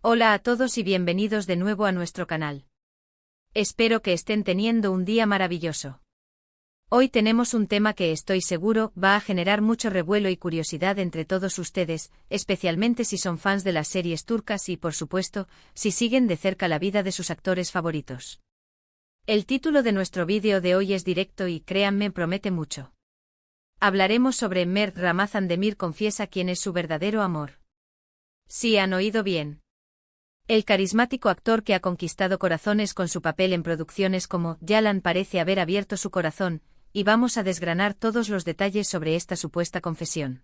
Hola a todos y bienvenidos de nuevo a nuestro canal. Espero que estén teniendo un día maravilloso. Hoy tenemos un tema que estoy seguro va a generar mucho revuelo y curiosidad entre todos ustedes, especialmente si son fans de las series turcas y, por supuesto, si siguen de cerca la vida de sus actores favoritos. El título de nuestro vídeo de hoy es directo y, créanme, promete mucho. Hablaremos sobre Mert Ramazan Demir confiesa quién es su verdadero amor. Sí, han oído bien. El carismático actor que ha conquistado corazones con su papel en producciones como Yalan parece haber abierto su corazón, y vamos a desgranar todos los detalles sobre esta supuesta confesión.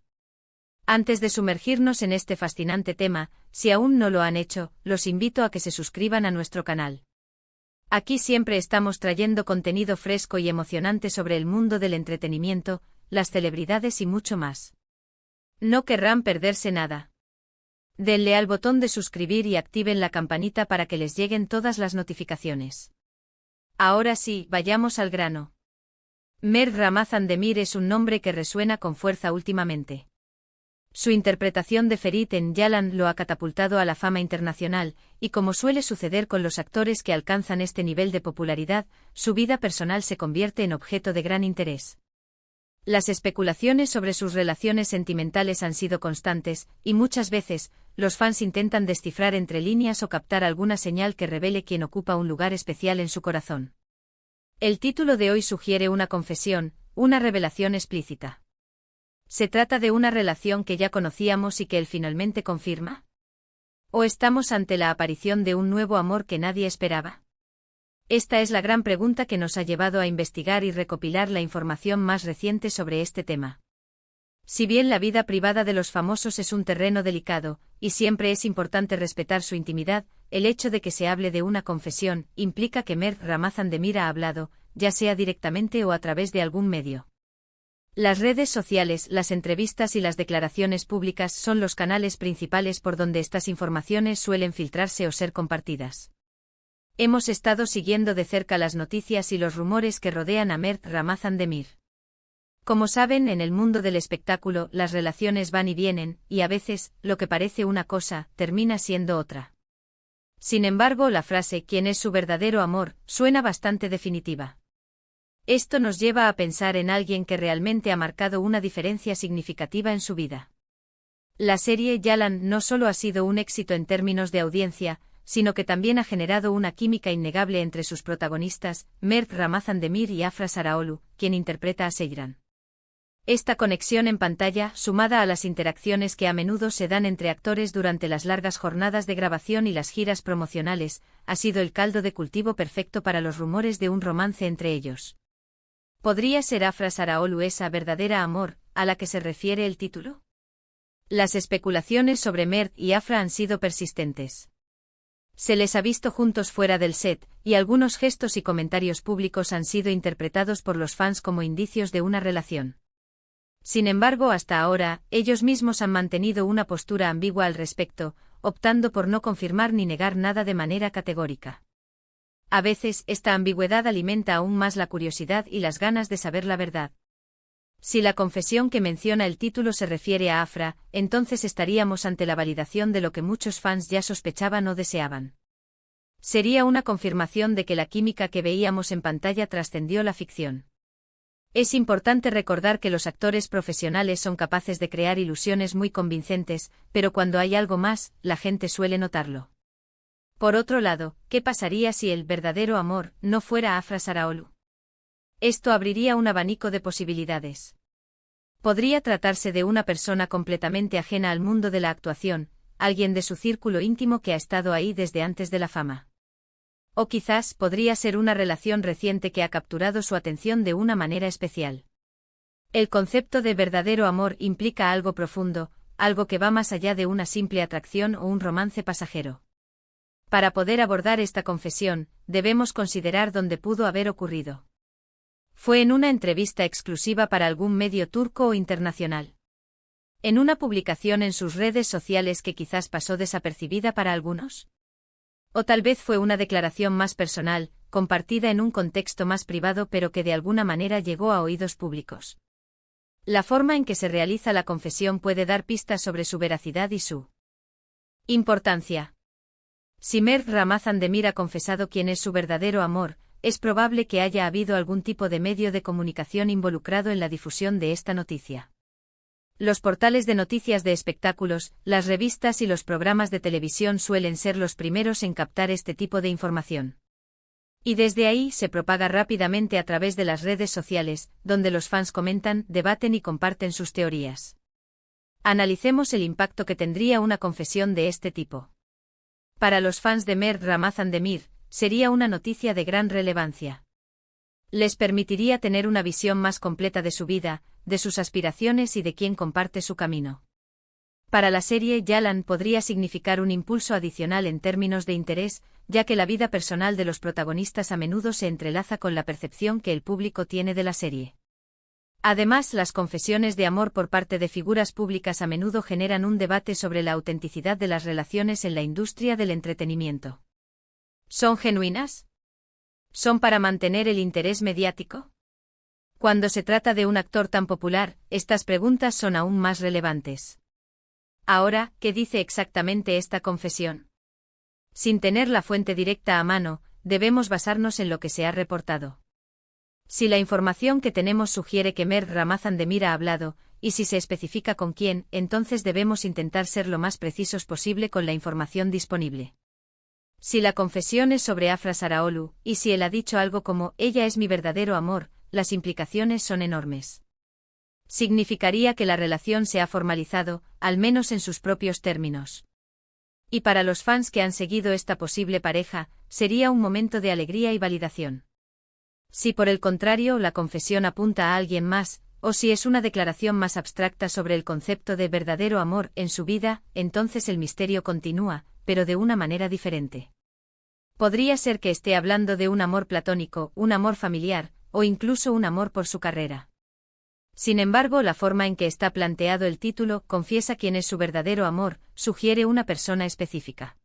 Antes de sumergirnos en este fascinante tema, si aún no lo han hecho, los invito a que se suscriban a nuestro canal. Aquí siempre estamos trayendo contenido fresco y emocionante sobre el mundo del entretenimiento, las celebridades y mucho más. No querrán perderse nada. Denle al botón de suscribir y activen la campanita para que les lleguen todas las notificaciones. Ahora sí, vayamos al grano. Mert Ramazan Demir es un nombre que resuena con fuerza últimamente. Su interpretación de Ferit en Yalan lo ha catapultado a la fama internacional, y como suele suceder con los actores que alcanzan este nivel de popularidad, su vida personal se convierte en objeto de gran interés. Las especulaciones sobre sus relaciones sentimentales han sido constantes, y muchas veces, los fans intentan descifrar entre líneas o captar alguna señal que revele quién ocupa un lugar especial en su corazón. El título de hoy sugiere una confesión, una revelación explícita. ¿Se trata de una relación que ya conocíamos y que él finalmente confirma? ¿O estamos ante la aparición de un nuevo amor que nadie esperaba? Esta es la gran pregunta que nos ha llevado a investigar y recopilar la información más reciente sobre este tema. Si bien la vida privada de los famosos es un terreno delicado, y siempre es importante respetar su intimidad, el hecho de que se hable de una confesión implica que Mert Ramazan Demir ha hablado, ya sea directamente o a través de algún medio. Las redes sociales, las entrevistas y las declaraciones públicas son los canales principales por donde estas informaciones suelen filtrarse o ser compartidas. Hemos estado siguiendo de cerca las noticias y los rumores que rodean a Mert Ramazan Demir. Como saben, en el mundo del espectáculo, las relaciones van y vienen, y a veces, lo que parece una cosa, termina siendo otra. Sin embargo, la frase «¿quién es su verdadero amor?» suena bastante definitiva. Esto nos lleva a pensar en alguien que realmente ha marcado una diferencia significativa en su vida. La serie Yalan no solo ha sido un éxito en términos de audiencia, sino que también ha generado una química innegable entre sus protagonistas, Mert Ramazan Demir y Afra Sarıoğlu, quien interpreta a Seyran. Esta conexión en pantalla, sumada a las interacciones que a menudo se dan entre actores durante las largas jornadas de grabación y las giras promocionales, ha sido el caldo de cultivo perfecto para los rumores de un romance entre ellos. ¿Podría ser Afra Sarıoğlu esa verdadera amor, a la que se refiere el título? Las especulaciones sobre Mert y Afra han sido persistentes. Se les ha visto juntos fuera del set, y algunos gestos y comentarios públicos han sido interpretados por los fans como indicios de una relación. Sin embargo, hasta ahora, ellos mismos han mantenido una postura ambigua al respecto, optando por no confirmar ni negar nada de manera categórica. A veces, esta ambigüedad alimenta aún más la curiosidad y las ganas de saber la verdad. Si la confesión que menciona el título se refiere a Afra, entonces estaríamos ante la validación de lo que muchos fans ya sospechaban o deseaban. Sería una confirmación de que la química que veíamos en pantalla trascendió la ficción. Es importante recordar que los actores profesionales son capaces de crear ilusiones muy convincentes, pero cuando hay algo más, la gente suele notarlo. Por otro lado, ¿qué pasaría si el verdadero amor no fuera Afra Sarıoğlu? Esto abriría un abanico de posibilidades. Podría tratarse de una persona completamente ajena al mundo de la actuación, alguien de su círculo íntimo que ha estado ahí desde antes de la fama. O quizás podría ser una relación reciente que ha capturado su atención de una manera especial. El concepto de verdadero amor implica algo profundo, algo que va más allá de una simple atracción o un romance pasajero. Para poder abordar esta confesión, debemos considerar dónde pudo haber ocurrido. ¿Fue en una entrevista exclusiva para algún medio turco o internacional? ¿En una publicación en sus redes sociales que quizás pasó desapercibida para algunos? ¿O tal vez fue una declaración más personal, compartida en un contexto más privado pero que de alguna manera llegó a oídos públicos? La forma en que se realiza la confesión puede dar pistas sobre su veracidad y su importancia. Si Mert Ramazan Demir ha confesado quién es su verdadero amor, es probable que haya habido algún tipo de medio de comunicación involucrado en la difusión de esta noticia. Los portales de noticias de espectáculos, las revistas y los programas de televisión suelen ser los primeros en captar este tipo de información. Y desde ahí se propaga rápidamente a través de las redes sociales, donde los fans comentan, debaten y comparten sus teorías. Analicemos el impacto que tendría una confesión de este tipo. Para los fans de Mert Ramazan Demir, sería una noticia de gran relevancia. Les permitiría tener una visión más completa de su vida, de sus aspiraciones y de quién comparte su camino. Para la serie, Yalan podría significar un impulso adicional en términos de interés, ya que la vida personal de los protagonistas a menudo se entrelaza con la percepción que el público tiene de la serie. Además, las confesiones de amor por parte de figuras públicas a menudo generan un debate sobre la autenticidad de las relaciones en la industria del entretenimiento. ¿Son genuinas? ¿Son para mantener el interés mediático? Cuando se trata de un actor tan popular, estas preguntas son aún más relevantes. Ahora, ¿qué dice exactamente esta confesión? Sin tener la fuente directa a mano, debemos basarnos en lo que se ha reportado. Si la información que tenemos sugiere que Mert Ramazan Demir ha hablado, y si se especifica con quién, entonces debemos intentar ser lo más precisos posible con la información disponible. Si la confesión es sobre Afra Saraolu, y si él ha dicho algo como «ella es mi verdadero amor», las implicaciones son enormes. Significaría que la relación se ha formalizado, al menos en sus propios términos. Y para los fans que han seguido esta posible pareja, sería un momento de alegría y validación. Si por el contrario la confesión apunta a alguien más, o si es una declaración más abstracta sobre el concepto de verdadero amor en su vida, entonces el misterio continúa, pero de una manera diferente. Podría ser que esté hablando de un amor platónico, un amor familiar, o incluso un amor por su carrera. Sin embargo, la forma en que está planteado el título, confiesa quién es su verdadero amor, sugiere una persona específica.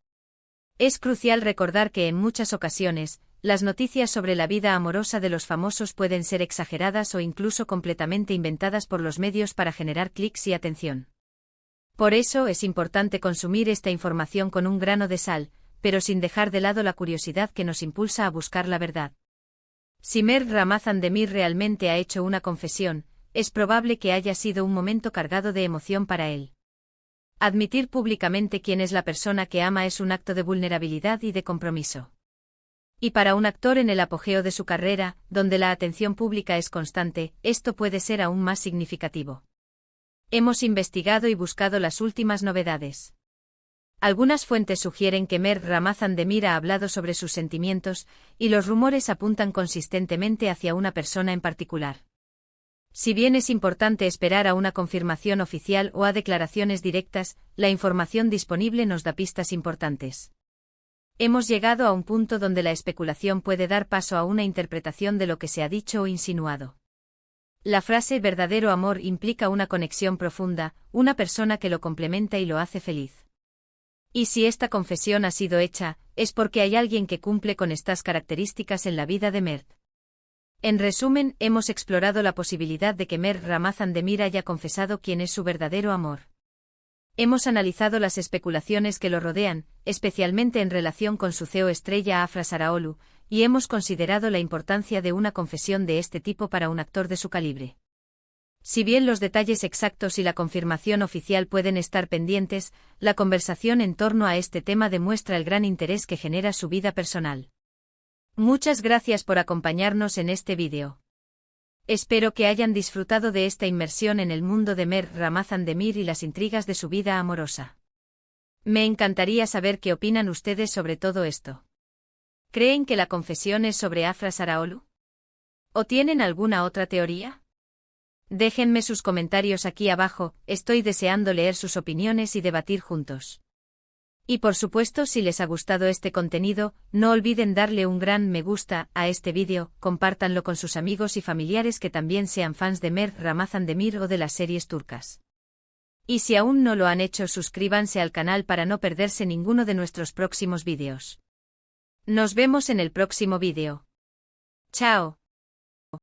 Es crucial recordar que en muchas ocasiones, las noticias sobre la vida amorosa de los famosos pueden ser exageradas o incluso completamente inventadas por los medios para generar clics y atención. Por eso es importante consumir esta información con un grano de sal, pero sin dejar de lado la curiosidad que nos impulsa a buscar la verdad. Si Mert Ramazan Demir realmente ha hecho una confesión, es probable que haya sido un momento cargado de emoción para él. Admitir públicamente quién es la persona que ama es un acto de vulnerabilidad y de compromiso. Y para un actor en el apogeo de su carrera, donde la atención pública es constante, esto puede ser aún más significativo. Hemos investigado y buscado las últimas novedades. Algunas fuentes sugieren que Mert Ramazan Demir ha hablado sobre sus sentimientos, y los rumores apuntan consistentemente hacia una persona en particular. Si bien es importante esperar a una confirmación oficial o a declaraciones directas, la información disponible nos da pistas importantes. Hemos llegado a un punto donde la especulación puede dar paso a una interpretación de lo que se ha dicho o insinuado. La frase verdadero amor implica una conexión profunda, una persona que lo complementa y lo hace feliz. Y si esta confesión ha sido hecha, es porque hay alguien que cumple con estas características en la vida de Mert. En resumen, hemos explorado la posibilidad de que Mert Ramazan Demir haya confesado quién es su verdadero amor. Hemos analizado las especulaciones que lo rodean, especialmente en relación con su CEO estrella Afra Saraolu, y hemos considerado la importancia de una confesión de este tipo para un actor de su calibre. Si bien los detalles exactos y la confirmación oficial pueden estar pendientes, la conversación en torno a este tema demuestra el gran interés que genera su vida personal. Muchas gracias por acompañarnos en este vídeo. Espero que hayan disfrutado de esta inmersión en el mundo de Mert Ramazan Demir y las intrigas de su vida amorosa. Me encantaría saber qué opinan ustedes sobre todo esto. ¿Creen que la confesión es sobre Afra Saraolu? ¿O tienen alguna otra teoría? Déjenme sus comentarios aquí abajo, estoy deseando leer sus opiniones y debatir juntos. Y por supuesto, si les ha gustado este contenido, no olviden darle un gran me gusta a este vídeo, compártanlo con sus amigos y familiares que también sean fans de Mert Ramazan Demir o de las series turcas. Y si aún no lo han hecho, suscríbanse al canal para no perderse ninguno de nuestros próximos vídeos. Nos vemos en el próximo vídeo. Chao.